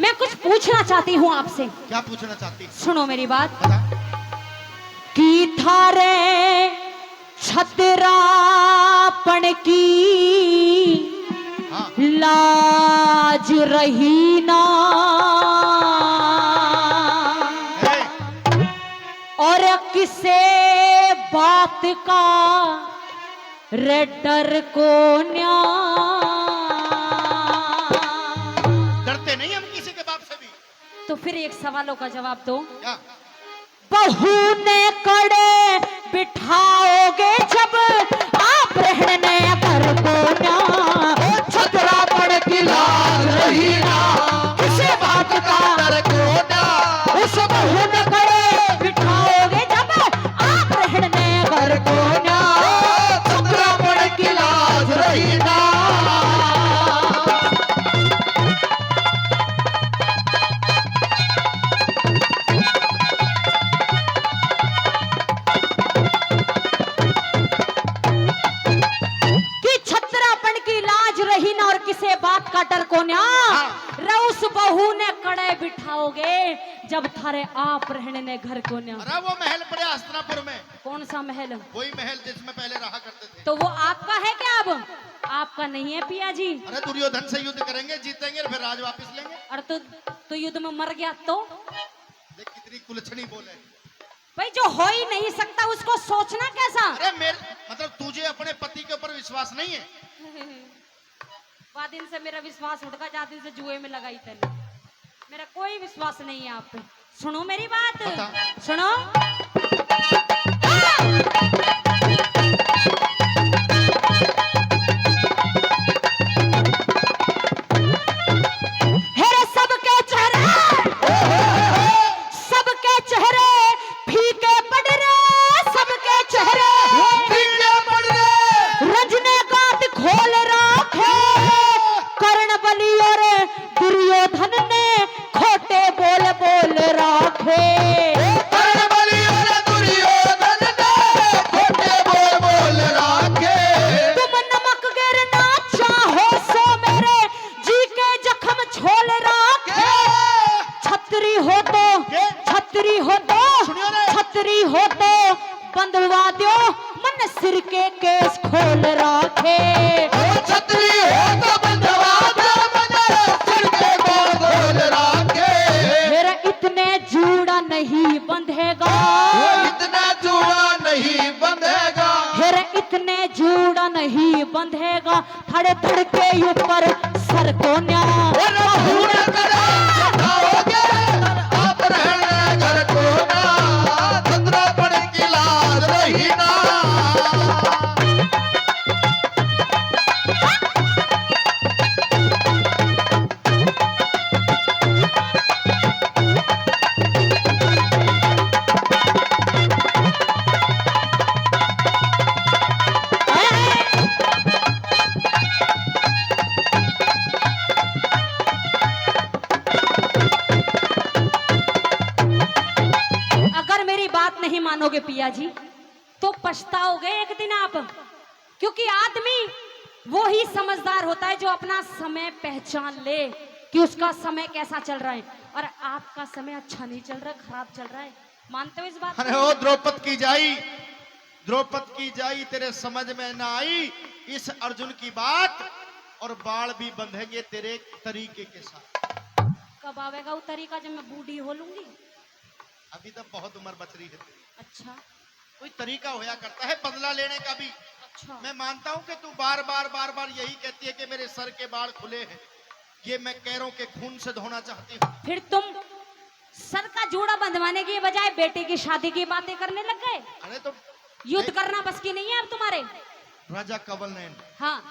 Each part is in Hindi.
मैं कुछ पूछना चाहती हूँ आपसे। क्या पूछना चाहती? सुनो मेरी बात। बता। की थारे छतरापण की हाँ। लाज रही ना, और किसे बात का रे डर को न्या। डरते नहीं हम किसी के बाप से भी। तो फिर एक सवालों का जवाब दो। क्या? बहू ने कड़े बिठाओगे जब आप रहने घर को न्या, छतरापण की लाज रही ना, किसे बात का डर को ना। उस बहू ने कड़े बिठाओगे जब आप रहने घर को न्या, छतरापण की लाज रही ना। कि छतरापन की लाज रही ना और किसे बात का डर को न्या। उस बहू ने कड़े बिठाओगे जब थारे आप रहने ने घर को न्या। अरे वो महल पड़े हस्तिनापुर में। कौन सा महल? वही महल जिसमें पहले रहा करते थे। तो वो आपका है क्या? अब आपका नहीं है पिया जी। अरे दुर्योधन से युद्ध करेंगे, जीतेंगे और फिर राज वापस लेंगे। और तो युद्ध में मर गया तो? देख कितनी कुलछनी बोले। भाई जो हो ही नहीं सकता उसको सोचना कैसा? अरे मेरे मतलब तुझे अपने पति के ऊपर विश्वास नहीं है? वह दिन से मेरा विश्वास उठ गया, जा दिन से जुए में लगाई तने। मेरा कोई विश्वास नहीं है आप पे। सुनो मेरी बात। बता। सुनो। हेरे सबके चेहरे, सबके चेहरे फीके पड़ रहे, सबके चेहरे फीके पड़ रहे। रजने गांठ खोल रखे, कर्ण बलि और दुर्योधन ने खोटे बोल बोल रखे। कर्ण बलि और दुर्योधन ने खोटे बोल बोल रखे। तुम नमक गिरना चाहो सो मेरे जी के जख्म छोल रखे। छतरी हो तो, छतरी हो तो, सुनियो रे। छतरी हो तो बंधवा दो, मन सिर के केस खोल रखे। छतरी हो तो बंधवा दो, मने सिर के कोल खोल रखे। मेरा इतने जूड़ा नहीं बंधेगा, इतना जूड़ा नहीं बंधेगा। फिर इतने जूड़ा नहीं बंधेगा, थड़े थड़ के ऊपर सर को न्या। बहू ने कड़े बिठाओगे, आप रहने घर को ना, छतरापण की लाज रही ना। अगर मेरी बात नहीं मानोगे पिया जी तो पछताओगे एक दिन आप। क्योंकि आदमी वो ही समझदार होता है जो अपना समय पहचान ले कि उसका समय कैसा चल रहा है। और आपका समय अच्छा नहीं चल रहा, खराब चल रहा है। मानते हो इस बात को? अरे ओ द्रौपद की जाई, द्रौपद की जाई तेरे समझ में ना आई इस अर्जुन की बात, और बाल भी बंधेंगे तेरे तरीके के साथ। कब आवेगा वो तरीका जब मैं बूढ़ी हो लूंगी? अभी तो बहुत उम्र बच रही है तेरी। अच्छा कोई तरीका होया करता है बदला लेने का भी। अच्छा। मैं मानता हूं कि तू बार बार यही कहती है कि मेरे सर के बाल खुले हैं, ये मैं कैरों के खून से धोना चाहती हूँ। फिर तुम सर का जोड़ा बंधवाने की बजाय बेटे की शादी की बातें करने लग गए। अरे तो युद्ध करना बस की नहीं है अब तुम्हारे। राजा कंवलनयन, हाँ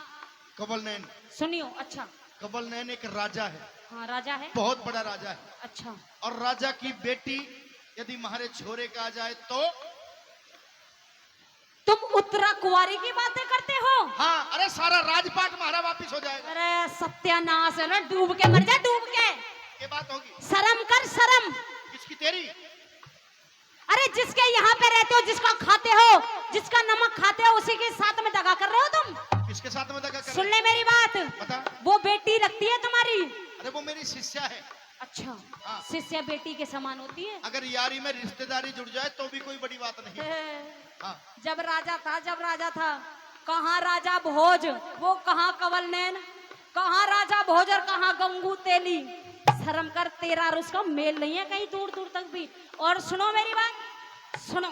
कंवलनयन, सुनियो। अच्छा कंवलनयन एक राजा है, हाँ राजा है। बहुत बड़ा राजा है। अच्छा और राजा की बेटी यदि हमारे छोरे का आ जाए तो? तुम उत्तरा कुंवारी की बातें करते हो? हाँ, अरे सारा राजपाट हमारा वापिस हो जाएगा। अरे सत्यानाश है ना, डूब के मर जा, डूब के। ये बात होगी। शर्म कर, शर्म। किसकी? तेरी। अरे जिसके यहाँ पे रहते हो, जिसका खाते हो, जिसका नमक खाते हो, उसी के साथ में दगा कर रहे हो तुम। किसके साथ में दगा कर? सुन ले मेरी बात। बता। वो बेटी रखती है तुम्हारी। अरे वो मेरी शिष्या है। अच्छा, हाँ। शिष्य बेटी के समान होती है। अगर यारी में रिश्तेदारी जुड़ जाए तो भी कोई बड़ी बात नहीं। हाँ। जब राजा था, कहाँ राजा भोज, वो कहाँ कंवल नैन, कहाँ राजा भोज और कहाँ गंगू तेली। शर्म कर, तेरा और उसका मेल नहीं है कहीं दूर दूर तक भी। और सुनो मेरी बात, सुनो,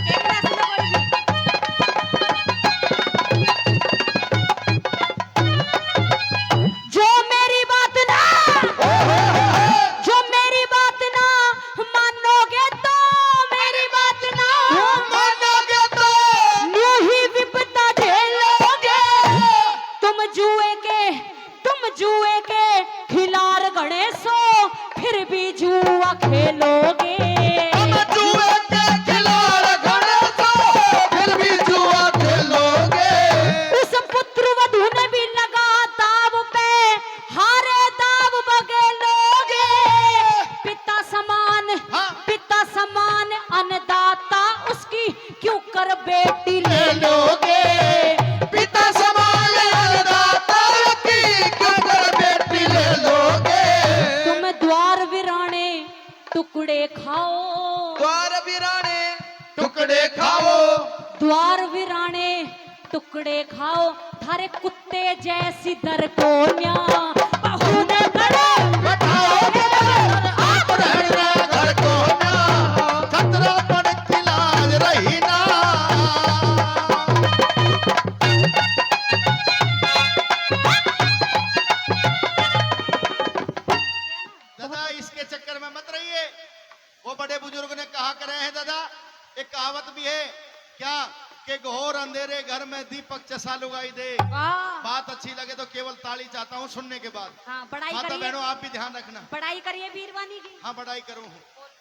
देखना सुनो कोई भी। जो मेरी बात ना, जो मेरी बात ना मानोगे तो, मेरी बात ना मानोगे तो यूं ही विपदा झेलोगे। तुम जुए के खिलाड़ गणेशो, फिर भी जुआ खेलोगे। हम जुए के खिलाड़ गणेशो, फिर भी जुआ खेलोगे। उस पुत्र वधू ने भी लगा दाव पे, हारे दाव बगेलोगे। पिता समान, हाँ। पिता समान अन्नदाता उसकी क्यों कर बेटी ले ले लोगे पिता समान अन्नदाता की, क्यों कर बेटी ले लोगे। तुम द्वार वीराने टुकड़े खाओ, द्वार वीराने टुकड़े खाओ, द्वार वीराने टुकड़े खाओ। थारे कुत्ते जैसी दर कोन्या बहू ने गड़े बैठाओगे आप रहना घर को ना, खतरा पड़ की लाज रही ना। दादा इसके चक्कर में मत रहिए। वो बड़े बुजुर्ग ने कहा करे हैं दादा, एक कहावत भी है क्या कि घोर अंधेरे घर में दीपक चसा लुगाई दे। वाह। बात अच्छी लगे तो केवल ताली चाहता हूँ सुनने के बाद। हाँ, बड़ाई माता करिए, बहनों आप भी ध्यान रखना। बड़ाई करिए वीरवानी की। हाँ बड़ाई करूँ हूँ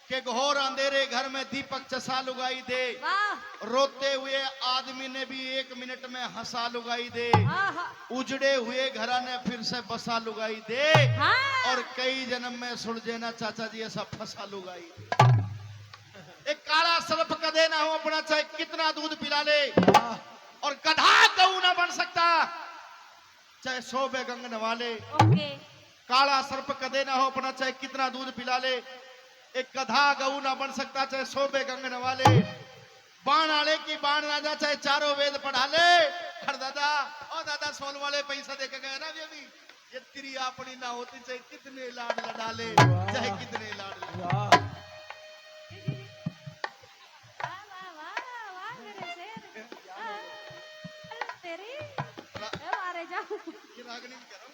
कि घोर अंधेरे घर में दीपक चसा लुगाई दे। वाह। रोते हुए आदमी ने भी 1 मिनट में हंसा लुगाई दे। आहा। उजड़े हुए घरा ने फिर से बसा लुगाई दे। हाँ। और कई जन्म में सुलझे ना चाचा जी ऐसा फंसा लुगाई। एक काला सर्प कदे ना हो अपना, चाहे कितना दूध पिला ले। और गधा गऊ ना बन सकता, चाहे 100 बेगंग नवा ले। ओके। काला सर्प कदे ना हो अपना, चाहे कितना दूध पिला ले। एक गधा गऊ ना बन सकता, चाहे 100 बेगंग नवा ले। बाण आले की बाण राजा, चाहे चारों वेद पढ़ा ले। हर दादा, ओ दादा सोन वाले पैसा दे के गए ना अभी, ये तेरी अपनी ना होती, चाहे कितने लाड लड़ा ले, चाहे कितने लाड लड़ा। वाह वाह वाह वाह मेरे शेर। तेरी मारे जाओ। ये रागनी भी कर रहा हूँ।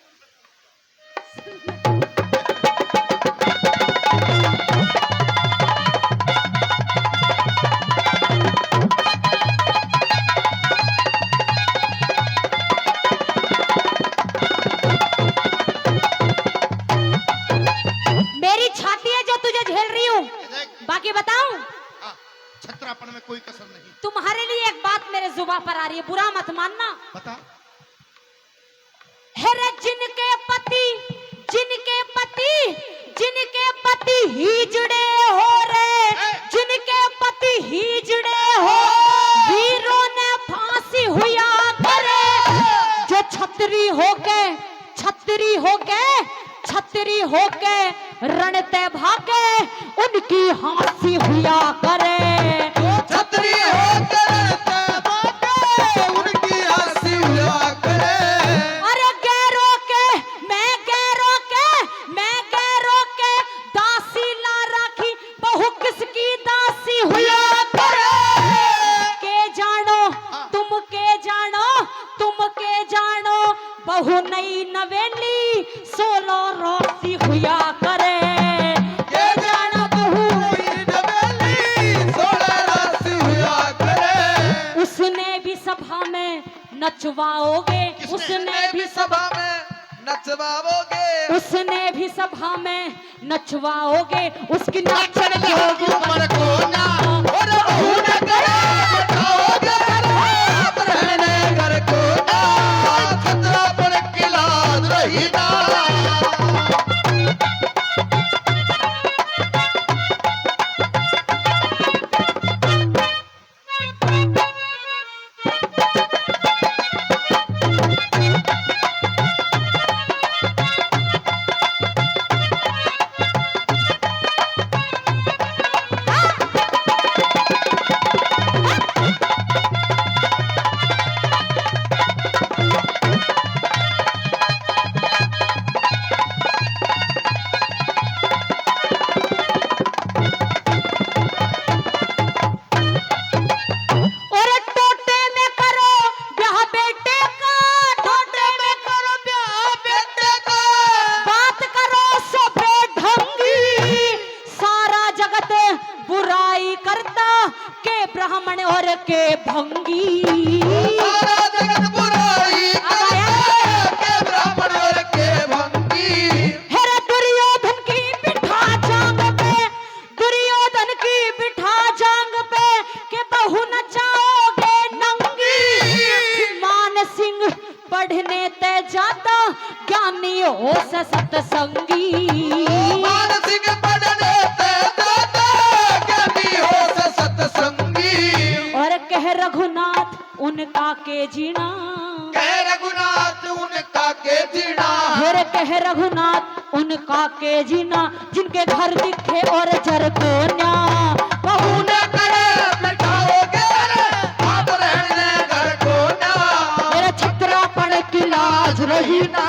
मेरी छाती है जो तुझे झेल रही हूँ। बाकी बताऊं, हाँ, छत्रापन में कोई कसर नहीं। तुम्हारे लिए एक बात मेरे जुबान पर आ रही है, बुरा मत मानना। बता। है रे जिनके पति, जिनके पति, जिनके पति हिजड़े हो रे, जिनके पति हिजड़े हो, वीरों ने फांसी हुआ करे। जो छतरी होके, छतरी होके, छतरी होके रणते भागे, उनकी हांसी हुआ करे। छतरी होकर बाटे उनकी हंसी हुआ करे। अरे गैरों के, मैं गैरों के, मैं गैरों के दासी ला राखी, बहु किसकी दासी हुआ करे। के जानो, तुम के जानो, तुम के जानो, बहु नई नवेली 16 रोसी हुआ करे। ये जानो बहू नवेली 16 राशि हुआ करे। उसने भी सभा में नचवाओगे, उसने भी सभा में नचवाओगे, उसने भी सभा में नचवाओगे। उसकी नाचन लोग मन को ना और बहू न करे बैठाओगे आप रहने घर को ना, खतरा पड़ की लाज रही ना। के भंगी सारा जगत बुराई करे के ब्राह्मण और के भंगी हेरे दुर्योधन की बिठा जांग पे दुर्योधन की बिठा जांग पे के बहु न जाओगे नंगी मान सिंह पढ़ने ते जाता ज्ञानी हो सत्संगी मानसिक पढ़ने ते जाता ज्ञानी हो सत्संगी और कह रघुनाथ उनका के जीना कह रघुनाथ उनका के जीना फिर कह रघुनाथ उनका के जीना जिनके घर दिखे और जर को न्या बहु न करे बिठाओगे आप रहने घर को ना मेरा छत्रापन की लाज रही ना